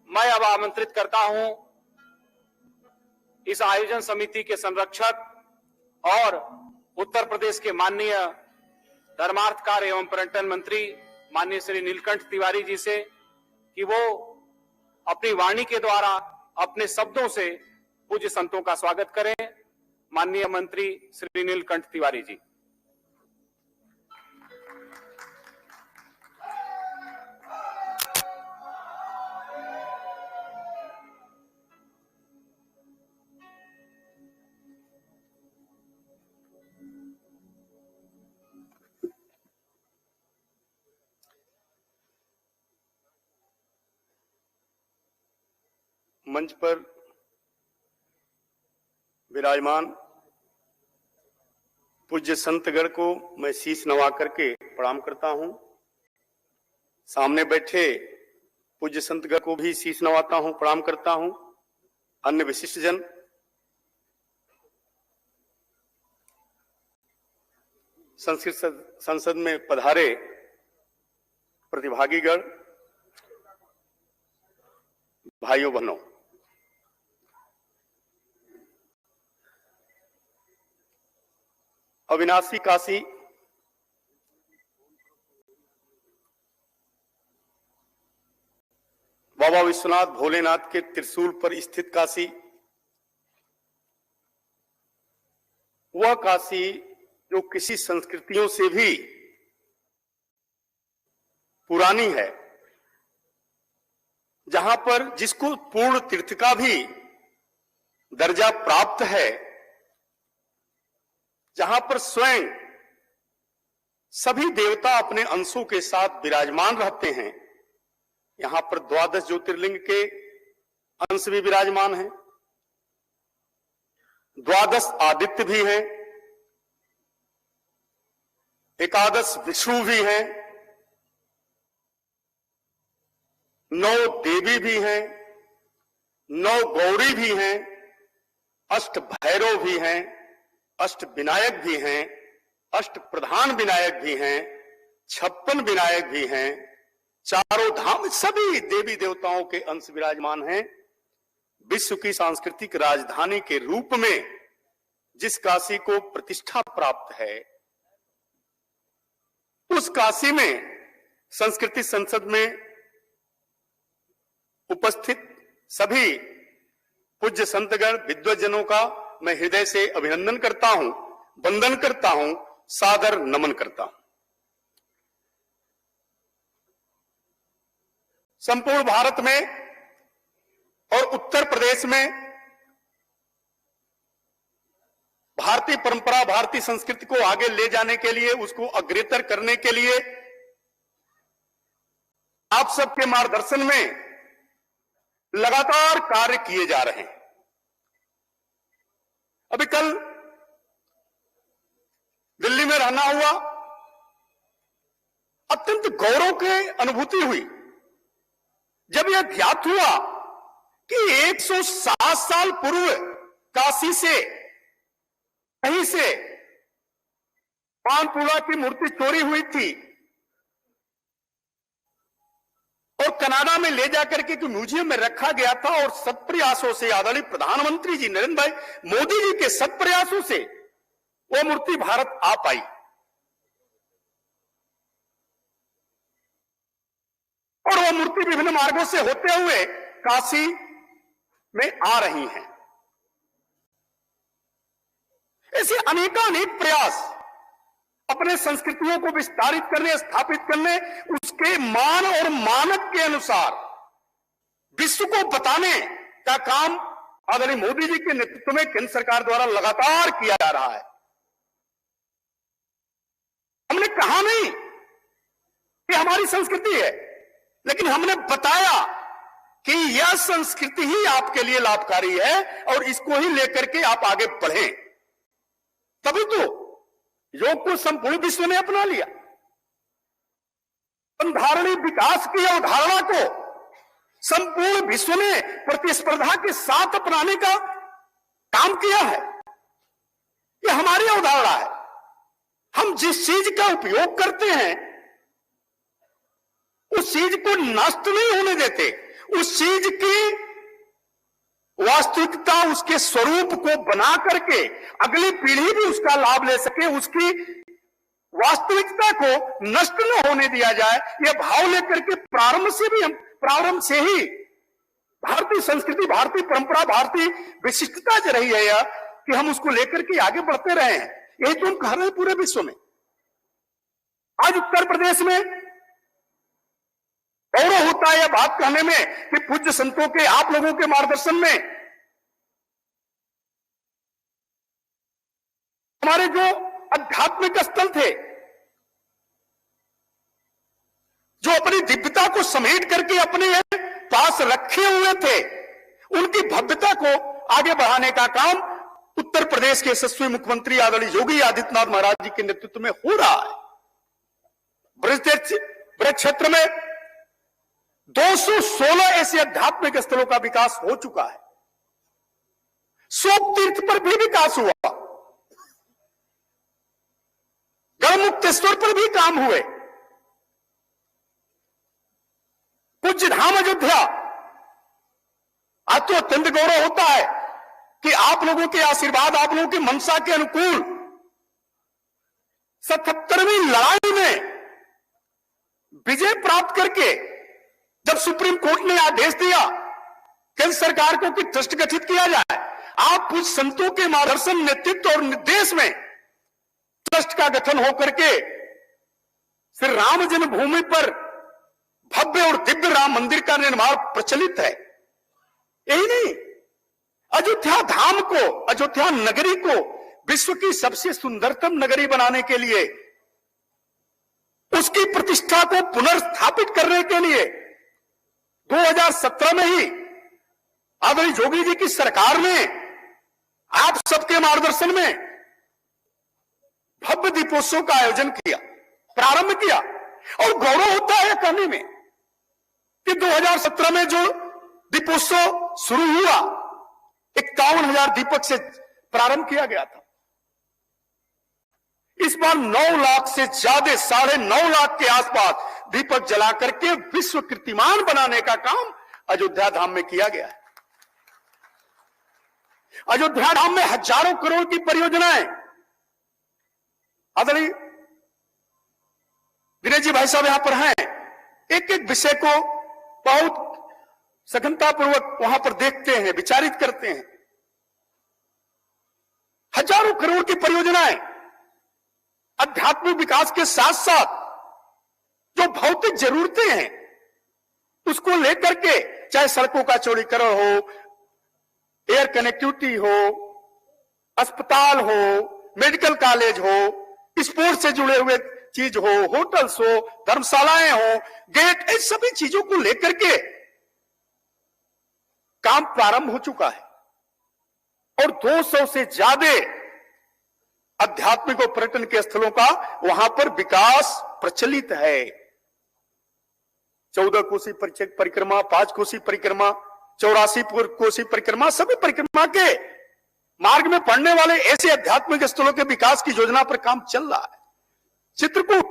मैं अब आमंत्रित करता हूं इस आयोजन समिति के संरक्षक और उत्तर प्रदेश के माननीय धर्मार्थ कार्य एवं पर्यटन मंत्री माननीय श्री नीलकंठ तिवारी जी से कि वो अपनी वाणी के द्वारा अपने शब्दों से पूज्य संतों का स्वागत करें। माननीय मंत्री श्री नीलकंठ तिवारी जी। मंच पर विराजमान पूज्य संतगण को मैं शीश नवा करके प्रणाम करता हूं। सामने बैठे पूज्य संतगण को भी शीश नवाता हूं, प्रणाम करता हूं। अन्य विशिष्ट जन, संस्कृत संसद में पधारे प्रतिभागीगण, भाइयों बहनों, अविनाशी काशी बाबा विश्वनाथ भोलेनाथ के त्रिशूल पर स्थित काशी, वह काशी जो किसी संस्कृतियों से भी पुरानी है, जहां पर जिसको पूर्ण तीर्थ का भी दर्जा प्राप्त है, जहां पर स्वयं सभी देवता अपने अंशों के साथ विराजमान रहते हैं। यहां पर 12 ज्योतिर्लिंग के अंश भी विराजमान हैं, 12 आदित्य भी हैं, 11 विष्णु भी हैं, 9 देवी भी हैं, 9 गौरी भी हैं, 8 भैरव भी हैं, 8 विनायक भी हैं, 8 प्रधान विनायक भी हैं, 56 विनायक भी हैं, चारों धाम सभी देवी देवताओं के अंश विराजमान हैं। विश्व की सांस्कृतिक राजधानी के रूप में जिस काशी को प्रतिष्ठा प्राप्त है, उस काशी में संस्कृति संसद में उपस्थित सभी पूज्य संतगण विद्वज्जनों का मैं हृदय से अभिनंदन करता हूं, वंदन करता हूं, सादर नमन करता हूं। संपूर्ण भारत में और उत्तर प्रदेश में भारतीय परंपरा, भारतीय संस्कृति को आगे ले जाने के लिए, उसको अग्रतर करने के लिए आप सबके मार्गदर्शन में लगातार कार्य किए जा रहे हैं। अभी कल दिल्ली में रहना हुआ, अत्यंत गौरव की अनुभूति हुई जब यह ज्ञात हुआ कि 107 साल पूर्व काशी से कहीं से पानपुरा की मूर्ति चोरी हुई थी और कनाडा में ले जाकर के म्यूजियम में रखा गया था, और सत प्रयासों से आदरणीय प्रधानमंत्री जी नरेंद्र भाई मोदी जी के सत प्रयासों से वो मूर्ति भारत आ पाई। और वो मूर्ति विभिन्न मार्गों से होते हुए काशी में आ रही हैं। ऐसे अनेकानेक प्रयास अपने संस्कृतियों को विस्तारित करने, स्थापित करने, उसके मान और मानक के अनुसार विश्व को बताने का काम आदरणीय मोदी जी के नेतृत्व में केंद्र सरकार द्वारा लगातार किया जा रहा है। हमने कहा नहीं कि हमारी संस्कृति है, लेकिन हमने बताया कि यह संस्कृति ही आपके लिए लाभकारी है और इसको ही लेकर के आप आगे बढ़ें। तभी तो योग को संपूर्ण विश्व ने अपना लिया। संधारणीय विकास की अवधारणा को संपूर्ण विश्व ने प्रतिस्पर्धा के साथ अपनाने का काम किया है। यह हमारी अवधारणा है। हम जिस चीज का उपयोग करते हैं उस चीज को नष्ट नहीं होने देते, उस चीज की वास्तविकता, उसके स्वरूप को बना करके अगली पीढ़ी भी उसका लाभ ले सके, उसकी वास्तविकता को नष्ट न होने दिया जाए, यह भाव लेकर के प्रारंभ से ही भारतीय संस्कृति, भारतीय परंपरा, भारतीय विशिष्टता जो रही है यह कि हम उसको लेकर के आगे बढ़ते रहे हैं। यही तो हम कह रहे हैं पूरे विश्व में। आज उत्तर प्रदेश में गौरव होता है यह बात कहने में कि पूज्य संतों के, आप लोगों के मार्गदर्शन में हमारे जो आध्यात्मिक स्थल थे, जो अपनी दिव्यता को समेट करके अपने पास रखे हुए थे, उनकी भव्यता को आगे बढ़ाने का काम उत्तर प्रदेश के यशस्वी मुख्यमंत्री आदरणीय योगी आदित्यनाथ महाराज जी के नेतृत्व में हो रहा है। ब्रज क्षेत्र में 216 ऐसे आध्यात्मिक स्थलों का विकास हो चुका है। शोक तीर्थ पर भी विकास हुआ, गढ़मुक्तेश्वर पर भी काम हुए, पूज्य धाम अयोध्या। आज तो अत्यंत गौरव होता है कि आप लोगों के आशीर्वाद, आप लोगों की मंशा के अनुकूल 77वीं लड़ाई में विजय प्राप्त करके जब सुप्रीम कोर्ट ने आदेश दिया केंद्र सरकार को कि ट्रस्ट गठित किया जाए, आप कुछ संतों के मार्गदर्शन, नेतृत्व और निर्देश में ट्रस्ट का गठन होकर के फिर राम जन्मभूमि पर भव्य और दिव्य राम मंदिर का निर्माण प्रचलित है। यही नहीं, अयोध्या धाम को, अयोध्या नगरी को विश्व की सबसे सुंदरतम नगरी बनाने के लिए, उसकी प्रतिष्ठा को पुनर्स्थापित करने के लिए 2017 में ही आदरणीय योगी जी की सरकार ने आप सबके मार्गदर्शन में भव्य दीपोत्सव का आयोजन किया, प्रारंभ किया। और गौरव होता है कहने में कि 2017 में जो दीपोत्सव शुरू हुआ 51,000 दीपक से प्रारंभ किया गया था। इस बार 9 लाख से ज्यादा, 9.5 लाख के आसपास दीपक जला करके विश्व कीर्तिमान बनाने का काम अयोध्या धाम में किया गया है। अयोध्या धाम में हजारों करोड़ की परियोजनाएं, आदरणीय विनय जी भाई साहब यहां पर हैं, एक एक विषय को बहुत सघनतापूर्वक वहां पर देखते हैं, विचारित करते हैं। हजारों करोड़ की परियोजनाएं आध्यात्मिक विकास के साथ साथ जो भौतिक जरूरतें हैं उसको लेकर के, चाहे सड़कों का चौड़ीकरण हो, एयर कनेक्टिविटी हो, अस्पताल हो, मेडिकल कॉलेज हो, स्पोर्ट्स से जुड़े हुए चीज हो, होटल्स हो, धर्मशालाएं हो, गेट, इन सभी चीजों को लेकर के काम प्रारंभ हो चुका है। और 200 से ज्यादा आध्यात्मिक और पर्यटन के स्थलों का वहां पर विकास प्रचलित है। 14 कोसी परिक्रमा, 5 कोसी परिक्रमा, 84 कोसी परिक्रमा, सभी परिक्रमा के मार्ग में पड़ने वाले ऐसे आध्यात्मिक स्थलों के विकास की योजना पर काम चल रहा है। चित्रकूट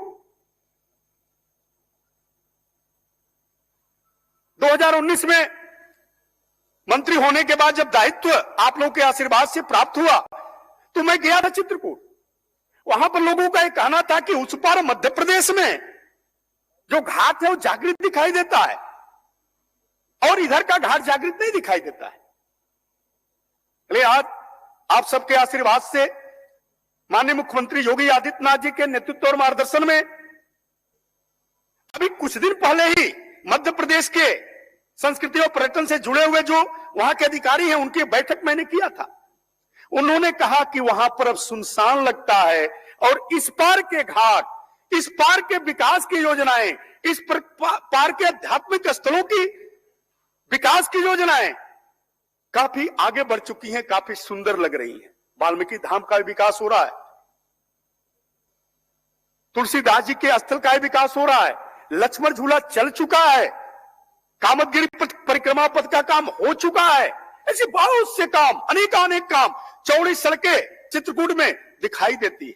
2019 में मंत्री होने के बाद जब दायित्व आप लोगों के आशीर्वाद से प्राप्त हुआ तो मैं गया था चित्रकूट। वहां पर लोगों का एक कहना था कि उस पार मध्य प्रदेश में जो घाट है वो जागृत दिखाई देता है और इधर का घाट जागृत नहीं दिखाई देता है। इसलिए आज आप सबके आशीर्वाद से माननीय मुख्यमंत्री योगी आदित्यनाथ जी के नेतृत्व और मार्गदर्शन में अभी कुछ दिन पहले ही मध्य प्रदेश के संस्कृति और पर्यटन से जुड़े हुए जो वहां के अधिकारी हैं उनकी बैठक मैंने किया था। उन्होंने कहा कि वहां पर अब सुनसान लगता है और इस पार के घाट, इस पार के विकास की योजनाएं, इस पार के आध्यात्मिक स्थलों की विकास की योजनाएं काफी आगे बढ़ चुकी हैं, काफी सुंदर लग रही हैं। वाल्मीकि धाम का विकास हो रहा है, तुलसीदास जी के स्थल का विकास हो रहा है, लक्ष्मण झूला चल चुका है, कामदगिरी परिक्रमा पथ का काम हो चुका है। ऐसे बहुत से काम, अनेक काम, चौड़ी सड़कें चित्रकूट में दिखाई देती है।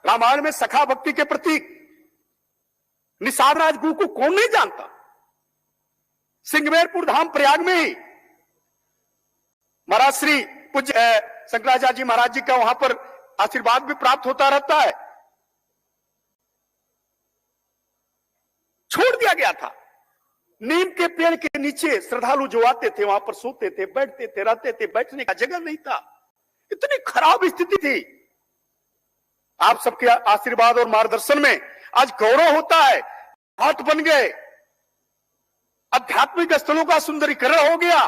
रामायण में सखा भक्ति के प्रतीक निषाद राजगुरु को कौन नहीं जानता। सिंगवेरपुर धाम प्रयाग में ही महाराज श्री पूज्य शंकराचार्य महाराज जी का वहां पर आशीर्वाद भी प्राप्त होता रहता है। छोड़ दिया गया था। नीम के पेड़ के नीचे श्रद्धालु जो आते थे वहां पर सोते थे, बैठते थे, रहते थे, बैठने का जगह नहीं था। इतनी खराब स्थिति थी। आप सबके आशीर्वाद और मार्गदर्शन में आज गौरव होता है। घाट बन गए, आध्यात्मिक स्थलों का सुंदरीकरण हो गया,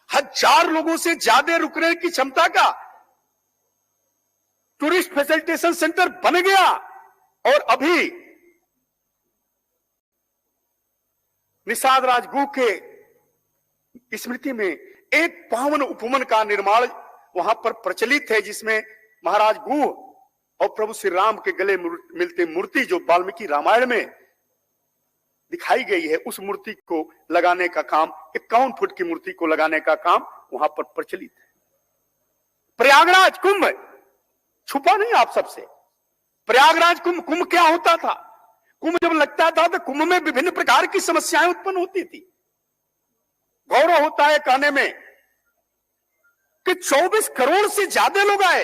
1000 लोगों से ज्यादा रुकने की क्षमता का टूरिस्ट फैसिलिटेशन सेंटर बन गया। और अभी निषाद राजगुरु के स्मृति में एक पावन उपवन का निर्माण वहां पर प्रचलित है, जिसमें महाराज गुरु और प्रभु श्री राम के गले मिलते मूर्ति जो वाल्मीकि रामायण में दिखाई गई है, उस मूर्ति को लगाने का काम, 51 फुट की मूर्ति को लगाने का काम वहां पर प्रचलित है। प्रयागराज कुंभ छुपा नहीं आप सबसे। प्रयागराज कुंभ क्या होता था? कुंभ जब लगता था तो कुंभ में विभिन्न प्रकार की समस्याएं उत्पन्न होती थी। गौरव होता है कहने में कि 24 करोड़ से ज्यादा लोग आए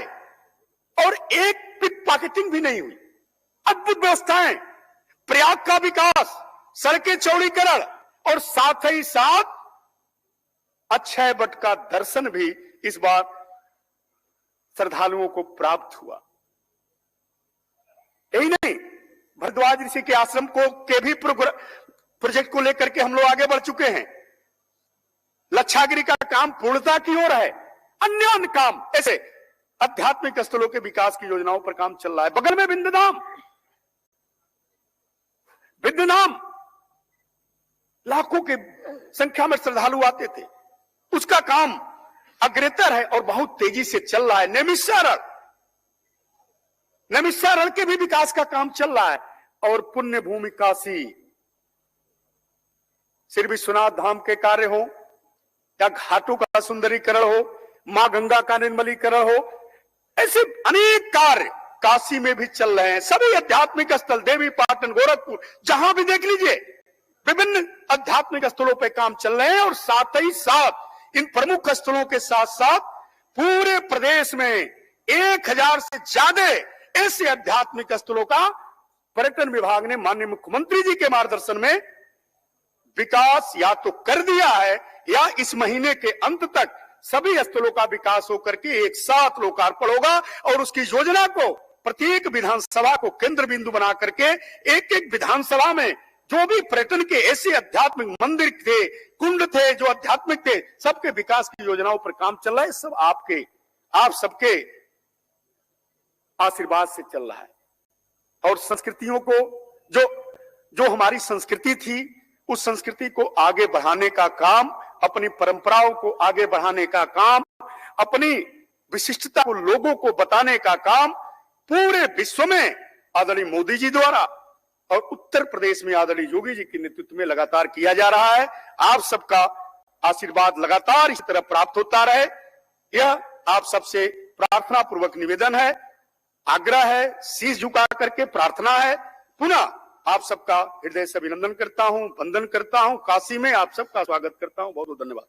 और एक पिक पॉकेटिंग भी नहीं हुई। अद्भुत व्यवस्थाएं, प्रयाग का विकास, सड़कें चौड़ीकरण और साथ ही साथ अक्षय वट का दर्शन भी इस बार श्रद्धालुओं को प्राप्त हुआ। यही नहीं, भरद्वाज ऋषि के आश्रम के भी प्रोजेक्ट को लेकर के हम लोग आगे बढ़ चुके हैं। लक्षागिरी का काम पूर्णता की ओर है। अन्य काम ऐसे आध्यात्मिक स्थलों के विकास की योजनाओं पर काम चल रहा है। बगल में विंध्यधाम लाखों की संख्या में श्रद्धालु आते थे, उसका काम अग्रतर है और बहुत तेजी से चल रहा है। नैमिषारण्य के भी विकास का काम चल रहा है। और पुण्य भूमि काशी, श्री विश्वनाथ धाम के कार्य हो या घाटों का सुंदरीकरण हो, मां गंगा का निर्मलीकरण हो, ऐसे अनेक कार्य काशी में भी चल रहे हैं। सभी आध्यात्मिक स्थल, देवी पाटन, गोरखपुर, जहां भी देख लीजिए विभिन्न आध्यात्मिक स्थलों पे काम चल रहे हैं। और साथ ही साथ इन प्रमुख स्थलों के साथ साथ पूरे प्रदेश में 1000 से ज्यादा ऐसे आध्यात्मिक स्थलों का पर्यटन विभाग ने माननीय मुख्यमंत्री जी के मार्गदर्शन में विकास या तो कर दिया है या इस महीने के अंत तक सभी स्थलों का विकास होकर के एक साथ लोकार्पण होगा। और उसकी योजना को प्रत्येक विधानसभा को केंद्र बिंदु बना करके एक विधानसभा में जो भी पर्यटन के ऐसे आध्यात्मिक मंदिर थे, कुंड थे, जो आध्यात्मिक थे, सबके विकास की योजनाओं पर काम चल रहा है। सब आप सबके आशीर्वाद से चल रहा है। और संस्कृतियों को जो हमारी संस्कृति थी, उस संस्कृति को आगे बढ़ाने का काम, अपनी परंपराओं को आगे बढ़ाने का काम, अपनी विशिष्टता को लोगों को बताने का काम पूरे विश्व में आदरणीय मोदी जी द्वारा और उत्तर प्रदेश में आदरणीय योगी जी के नेतृत्व में लगातार किया जा रहा है। आप सबका आशीर्वाद लगातार इस तरह प्राप्त होता रहे, यह आप सबसे प्रार्थना पूर्वक निवेदन है, आग्रह है, शीश झुका करके प्रार्थना है। पुनः आप सबका हृदय से अभिनंदन करता हूं, वंदन करता हूं। काशी में आप सबका स्वागत करता हूं। बहुत बहुत धन्यवाद।